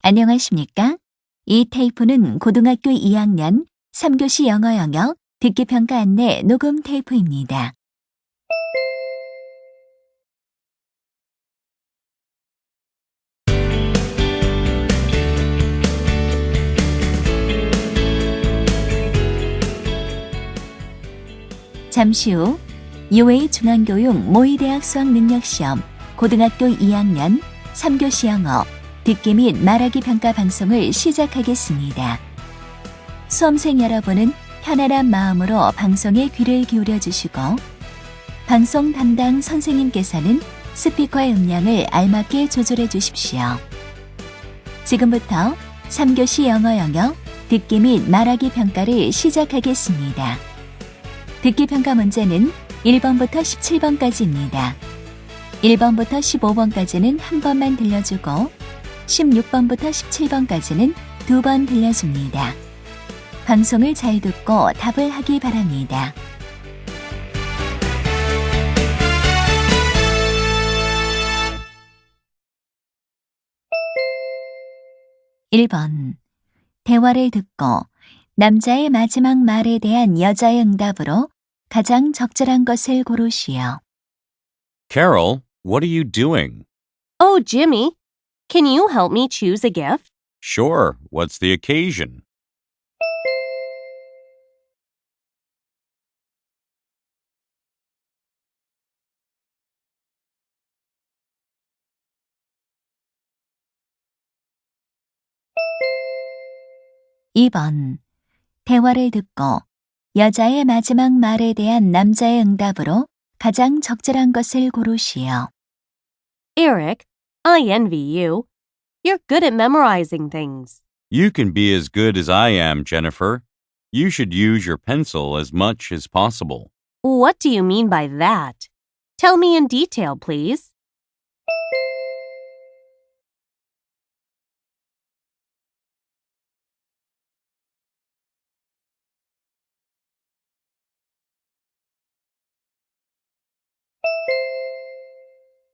안녕하십니까? 이 테이프는 고등학교 2학년 3교시 영어 영역 듣기평가 안내 녹음 테이프입니다. 잠시 후 UA 중앙교육 모의대학 수학능력시험 고등학교 2학년 3교시 영어 듣기 및 말하기 평가 방송을 시작하겠습니다. 수험생 여러분은 편안한 마음으로 방송에 귀를 기울여 주시고 방송 담당 선생님께서는 스피커의 음량을 알맞게 조절해 주십시오. 지금부터 3교시 영어 영역 듣기 및 말하기 평가를 시작하겠습니다. 듣기 평가 문제는 1번부터 17번까지입니다. 1번부터 15번까지는 한 번만 들려주고 16번부터 17번까지는 두 번 들려줍니다. 방송을 잘 듣고 답을 하기 바랍니다. (1번) 대화를 듣고 남자의 마지막 말에 대한 여자의 응답으로 가장 적절한 것을 고르시오. Carol, what are you doing? Oh, Jimmy, can you help me choose a gift? Sure, what's the occasion? (2번) 대화를 듣고 여자의 마지막 말에 대한 남자의 응답으로 가장 적절한 것을 고르시오. Eric, I envy you. You're good at memorizing things. You can be as good as I am, Jennifer. You should use your pencil as much as possible. What do you mean by that? Tell me in detail, please.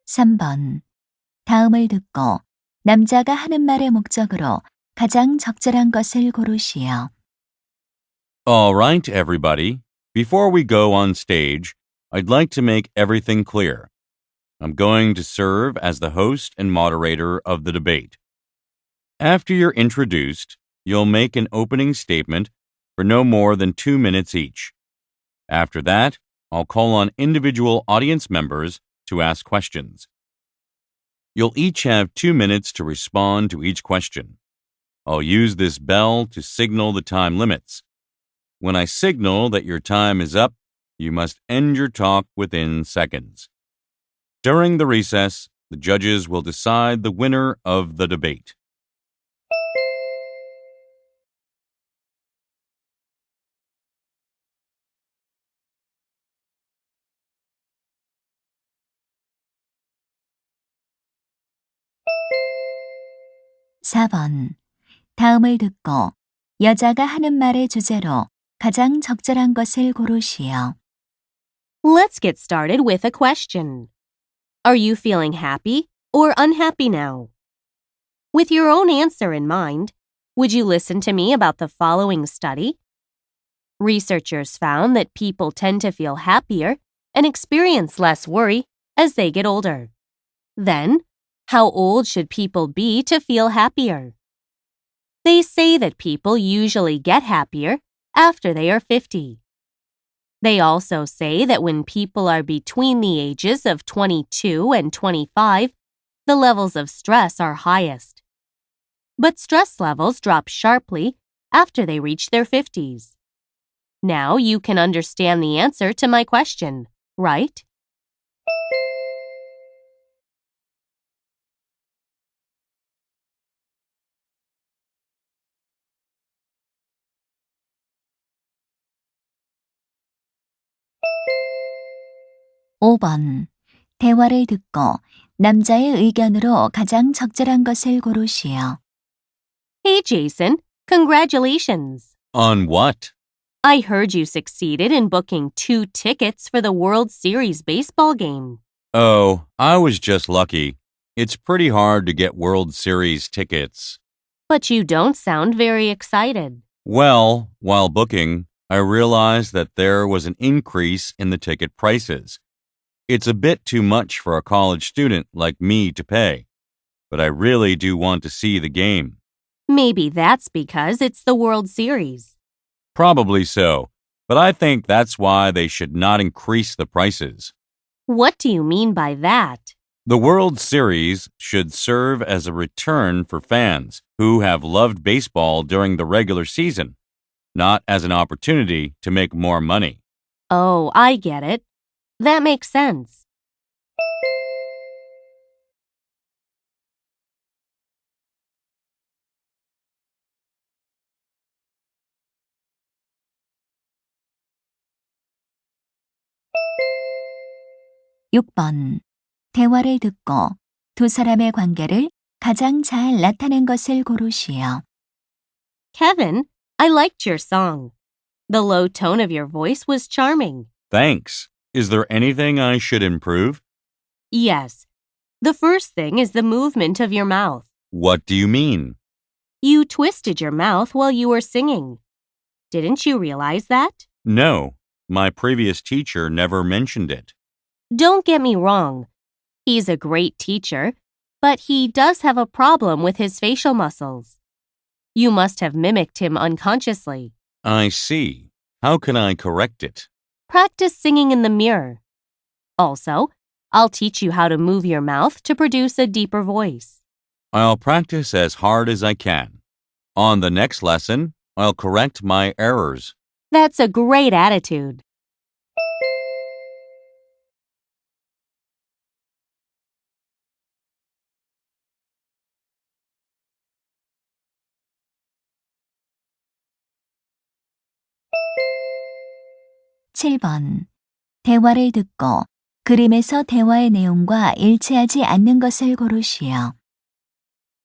(3번) 다음을 듣고 남자가 하는 말의 목적으로 가장 적절한 것을 고르시오. All right, everybody. Before we go on stage, I'd like to make everything clear. I'm going to serve as the host and moderator of the debate. After you're introduced, you'll make an opening statement for no more than 2 minutes each. After that, I'll call on individual audience members to ask questions. You'll each have 2 minutes to respond to each question. I'll use this bell to signal the time limits. When I signal that your time is up, you must end your talk within seconds. During the recess, the judges will decide the winner of the debate. (4번) 다음을 듣고 여자가 하는 말의 주제로 가장 적절한 것을 고르시오. Let's get started with a question. Are you feeling happy or unhappy now? With your own answer in mind, would you listen to me about the following study? Researchers found that people tend to feel happier and experience less worry as they get older. Then, how old should people be to feel happier? They say that people usually get happier after they are 50. They also say that when people are between the ages of 22 and 25, the levels of stress are highest. But stress levels drop sharply after they reach their 50s. Now you can understand the answer to my question, right? (5번) 대화를 듣고 남자의 의견으로 가장 적절한 것을 고르시오. Hey, Jason, congratulations. On what? I heard you succeeded in booking 2 tickets for the World Series baseball game. Oh, I was just lucky. It's pretty hard to get World Series tickets. But you don't sound very excited. Well, while booking, I realized that there was an increase in the ticket prices. It's a bit too much for a college student like me to pay, but I really do want to see the game. Maybe that's because it's the World Series. Probably so, but I think that's why they should not increase the prices. What do you mean by that? The World Series should serve as a return for fans who have loved baseball during the regular season, not as an opportunity to make more money. Oh, I get it. That makes sense. 육 번 대화를 듣고 두 사람의 관계를 가장 잘 나타낸 것을 고르시오. Kevin, I liked your song. The low tone of your voice was charming. Thanks. Is there anything I should improve? Yes. The first thing is the movement of your mouth. What do you mean? You twisted your mouth while you were singing. Didn't you realize that? No, my previous teacher never mentioned it. Don't get me wrong. He's a great teacher, but he does have a problem with his facial muscles. You must have mimicked him unconsciously. I see. How can I correct it? Practice singing in the mirror. Also, I'll teach you how to move your mouth to produce a deeper voice. I'll practice as hard as I can. On the next lesson, I'll correct my errors. That's a great attitude. 칠 번 대화를 듣고 그림에서 대화의 내용과 일치하지 않는 것을 고르시오.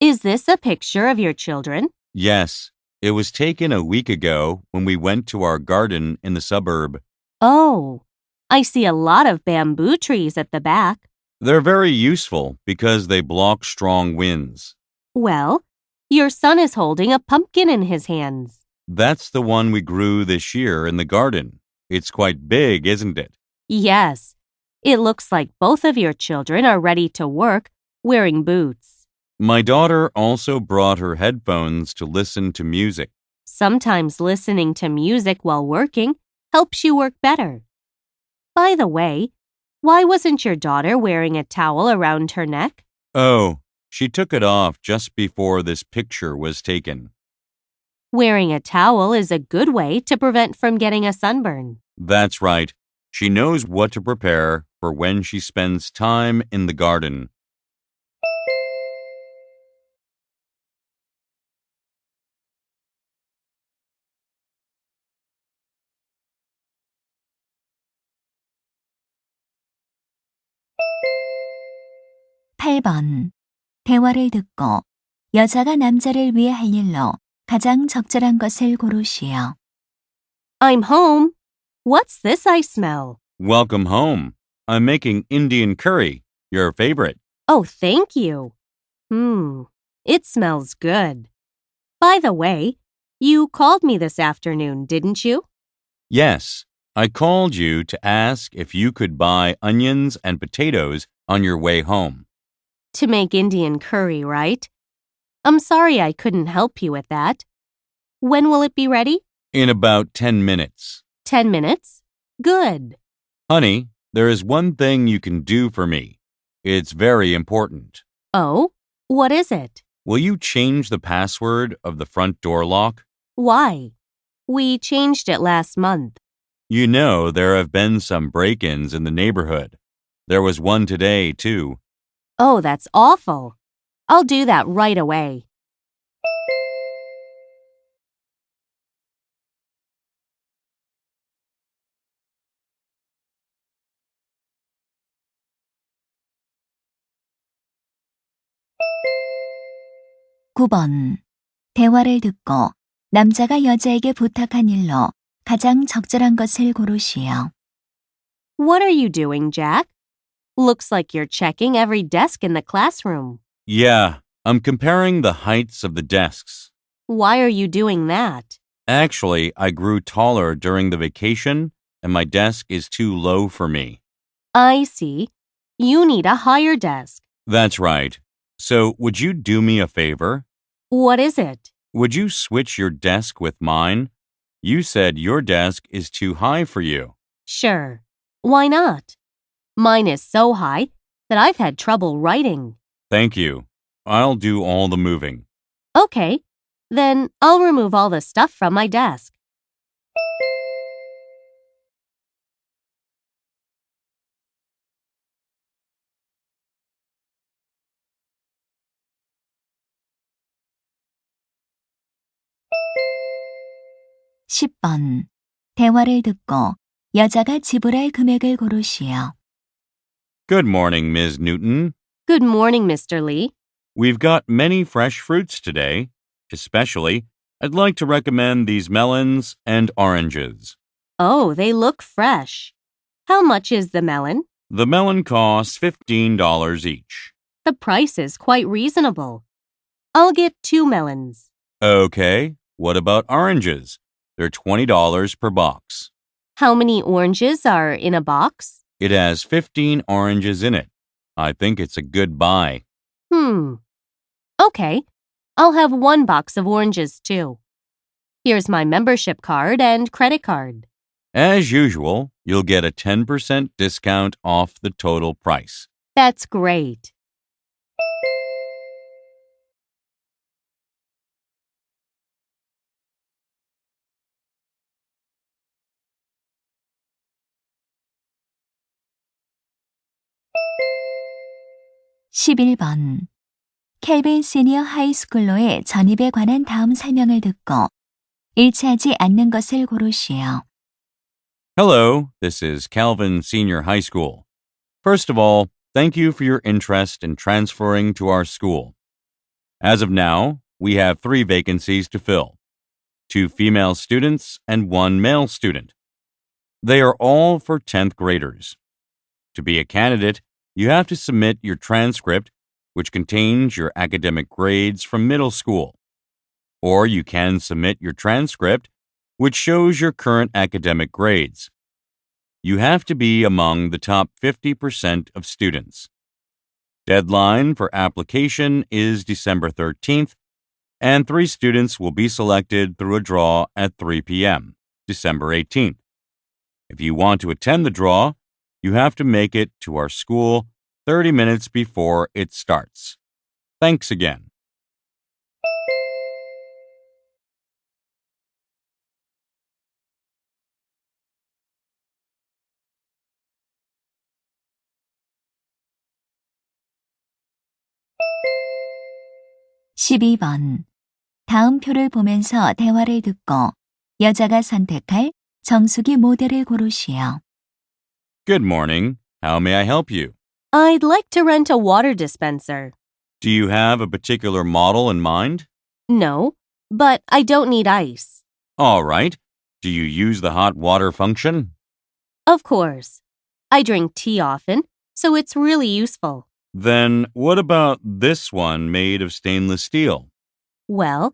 Is this a picture of your children? Yes, it was taken a week ago when we went to our garden in the suburb. Oh, I see a lot of bamboo trees at the back. They're very useful because they block strong winds. Well, your son is holding a pumpkin in his hands. That's the one we grew this year in the garden. It's quite big, isn't it? Yes, it looks like both of your children are ready to work wearing boots. My daughter also brought her headphones to listen to music. Sometimes listening to music while working helps you work better. By the way, why wasn't your daughter wearing a towel around her neck? Oh, she took it off just before this picture was taken. Wearing a towel is a good way to prevent from getting a sunburn. That's right. She knows what to prepare for when she spends time in the garden. 팔 번 대화를 듣고 여자가 남자를 위해 할 일로 가장 적절한 것을 고르시오. I'm home. What's this I smell? Welcome home. I'm making Indian curry, your favorite. Oh, thank you. It smells good. By the way, you called me this afternoon, didn't you? Yes, I called you to ask if you could buy onions and potatoes on your way home. To make Indian curry, right? I'm sorry I couldn't help you with that. When will it be ready? In about 10 minutes. 10 minutes? Good. Honey, there is one thing you can do for me. It's very important. Oh, what is it? Will you change the password of the front door lock? Why? We changed it last month. You know there have been some break-ins in the neighborhood. There was one today, too. Oh, that's awful. I'll do that right away. 구 번 대화를 듣고 남자가 여자에게 부탁한 일로 가장 적절한 것을 고르시오. What are you doing, Jack? Looks like you're checking every desk in the classroom. Yeah, I'm comparing the heights of the desks. Why are you doing that? Actually, I grew taller during the vacation, and my desk is too low for me. I see. You need a higher desk. That's right. So, would you do me a favor? What is it? Would you switch your desk with mine? You said your desk is too high for you. Sure. Why not? Mine is so high that I've had trouble writing. Thank you. I'll do all the moving. Okay, then I'll remove all the stuff from my desk. 십 번 대화를 듣고 여자가 지불할 금액을 고르시오. Good morning, Ms. Newton. Good morning, Mr. Lee. We've got many fresh fruits today. Especially, I'd like to recommend these melons and oranges. Oh, they look fresh. How much is the melon? The melon costs $15 each. The price is quite reasonable. I'll get 2 melons. Okay, what about oranges? They're $20 per box. How many oranges are in a box? It has 15 oranges in it. I think it's a good buy. Okay, I'll have 1 box of oranges too. Here's my membership card and credit card. As usual, you'll get a 10% discount off the total price. That's great. 십일 번 켈빈 시니어 하이스쿨로의 전입에 관한 다음 설명을 듣고 일치하지 않는 것을 고르시오. Hello, this is Calvin Senior High School. First of all, thank you for your interest in transferring to our school. As of now, we have 3 vacancies to fill, 2 female students and 1 male student. They are all for 10th graders. To be a candidate, you have to submit your transcript, which contains your academic grades from middle school. Or you can submit your transcript, which shows your current academic grades. You have to be among the top 50% of students. Deadline for application is December 13th, and 3 students will be selected through a draw at 3 p.m., December 18th. If you want to attend the draw, you have to make it to our school 30 minutes before it starts. Thanks again. 십이 번 다음 표를 보면서 대화를 듣고 여자가 선택할 정수기 모델을 고르시오. Good morning. How may I help you? I'd like to rent a water dispenser. Do you have a particular model in mind? No, but I don't need ice. All right. Do you use the hot water function? Of course. I drink tea often, so it's really useful. Then what about this one made of stainless steel? Well,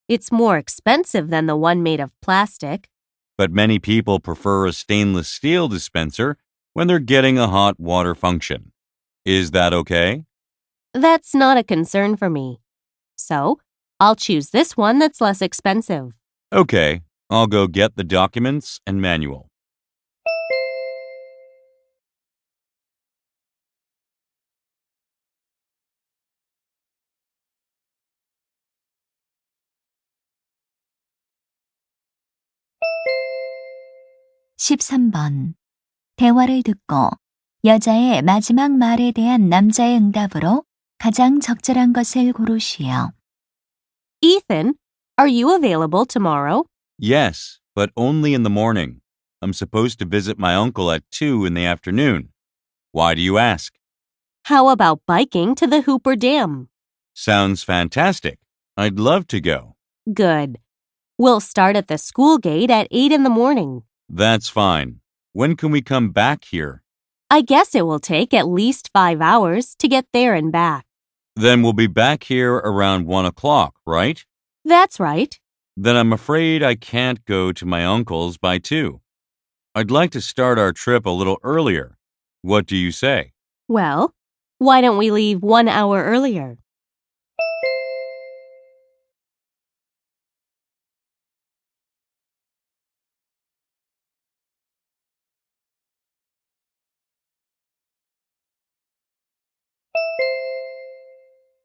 it's more expensive than the one made of plastic. But many people prefer a stainless steel dispenser when they're getting a hot water function. Is that okay? That's not a concern for me. So, I'll choose this one that's less expensive. Okay, I'll go get the documents and manual. 십삼 번 대화를 듣고 여자의 마지막 말에 대한 남자의 응답으로 가장 적절한 것을 고르시오. Ethan, are you available tomorrow? Yes, but only in the morning. I'm supposed to visit my uncle at 2 in the afternoon. Why do you ask? How about biking to the Hooper Dam? Sounds fantastic. I'd love to go. Good. We'll start at the school gate at 8 in the morning. That's fine. When can we come back here? I guess it will take at least 5 hours to get there and back. Then we'll be back here around 1 o'clock, right? That's right. Then I'm afraid I can't go to my uncle's by 2. I'd like to start our trip a little earlier. What do you say? Well, why don't we leave 1 hour earlier?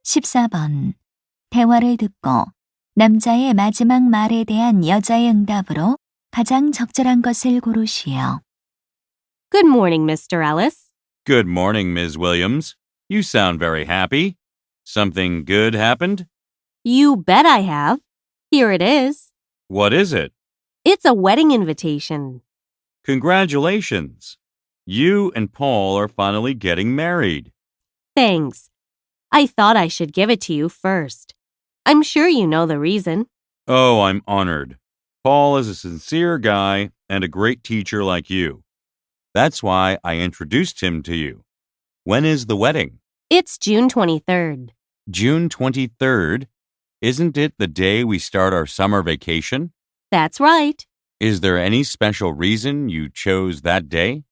(14번) 대화를 듣고 남자의 마지막 말에 대한 여자의 응답으로 가장 적절한 것을 고르시오. Good morning, Mr. Ellis. Good morning, Ms. Williams. You sound very happy. Something good happened? You bet I have. Here it is. What is it? It's a wedding invitation. Congratulations. You and Paul are finally getting married. Thanks. I thought I should give it to you first. I'm sure you know the reason. Oh, I'm honored. Paul is a sincere guy and a great teacher like you. That's why I introduced him to you. When is the wedding? It's June 23rd. June 23rd? Isn't it the day we start our summer vacation? That's right. Is there any special reason you chose that day?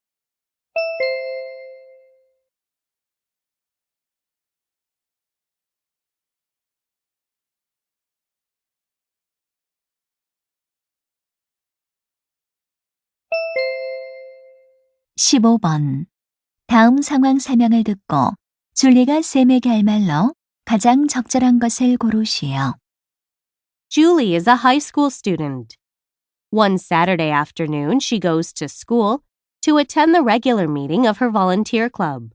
(15번) 다음 상황 설명을 듣고 줄리가 샘에게 할 말로 가장 적절한 것을 고르시오. Julie is a high school student. One Saturday afternoon, she goes to school to attend the regular meeting of her volunteer club.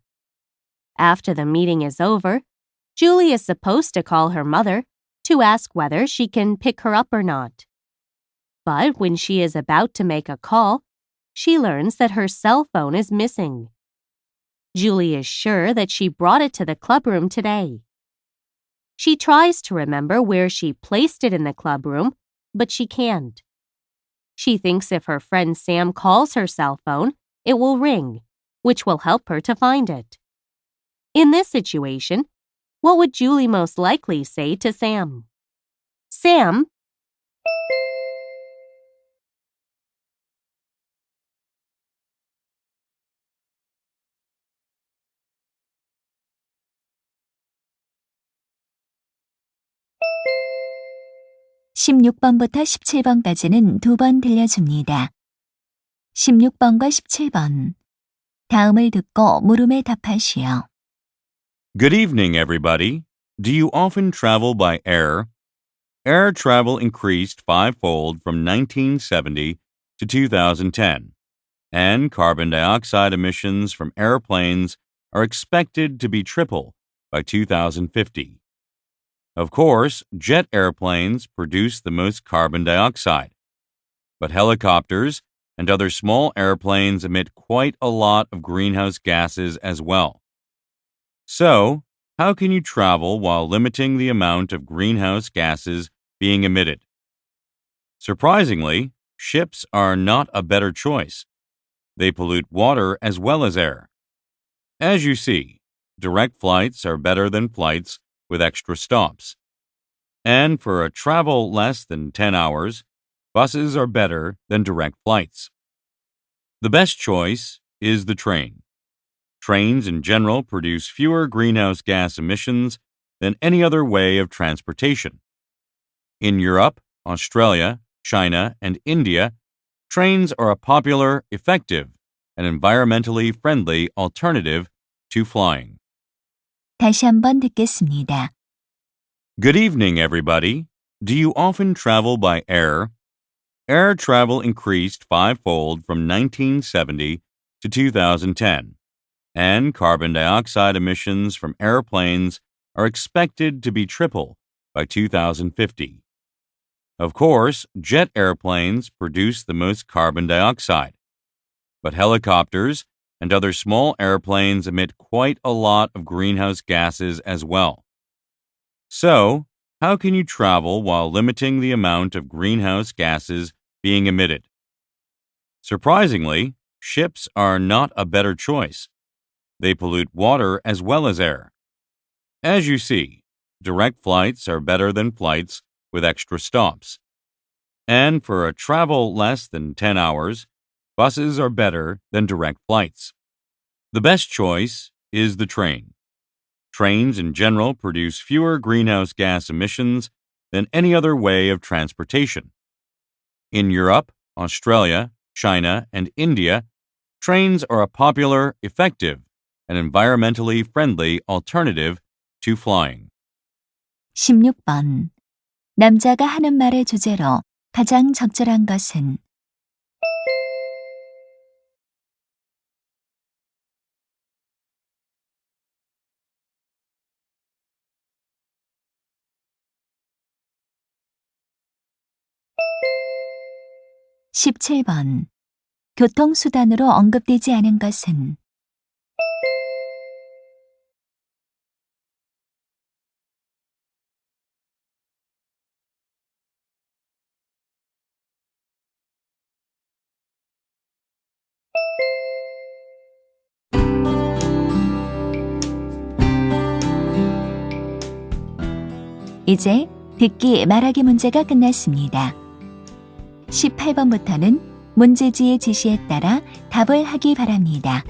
After the meeting is over, Julie is supposed to call her mother to ask whether she can pick her up or not. But when she is about to make a call, she learns that her cell phone is missing. Julie is sure that she brought it to the clubroom today. She tries to remember where she placed it in the clubroom, but she can't. She thinks if her friend Sam calls her cell phone, it will ring, which will help her to find it. In this situation, what would Julie most likely say to Sam? Sam, (16번부터 17번까지는 2번 들려줍니다. 16번과 17번 다음을 듣고 물음에 답하시오. Good evening, everybody. Do you often travel by air? Air travel increased fivefold from 1970 to 2010, and carbon dioxide emissions from airplanes are expected to be triple by 2050. Of course, jet airplanes produce the most carbon dioxide, but helicopters and other small airplanes emit quite a lot of greenhouse gases as well. So, how can you travel while limiting the amount of greenhouse gases being emitted? Surprisingly, ships are not a better choice. They pollute water as well as air. As you see, direct flights are better than flights with extra stops. And for a travel less than 10 hours, buses are better than direct flights. The best choice is the train. Trains in general produce fewer greenhouse gas emissions than any other way of transportation. In Europe, Australia, China, and India, trains are a popular, effective, and environmentally friendly alternative to flying. 다시 한번 듣겠습니다. Good evening, everybody. Do you often travel by air? Air travel increased fivefold from 1970 to 2010, and carbon dioxide emissions from airplanes are expected to be triple by 2050. Of course, jet airplanes produce the most carbon dioxide, but helicopters and other small airplanes emit quite a lot of greenhouse gases as well. So, how can you travel while limiting the amount of greenhouse gases being emitted? Surprisingly, ships are not a better choice. They pollute water as well as air. As you see, direct flights are better than flights with extra stops. And for a travel less than 10 hours, buses are better than direct flights. The best choice is the train. Trains in general produce fewer greenhouse gas emissions than any other way of transportation. In Europe, Australia, China, and India, trains are a popular, effective, and environmentally friendly alternative to flying. 16번. 남자가 하는 말의 주제로 가장 적절한 것은 17번. 교통수단으로 언급되지 않은 것은 '이제 듣기 말하기 문제가 끝났습니다. 18번부터는 문제지의 지시에 따라 답을 하기 바랍니다.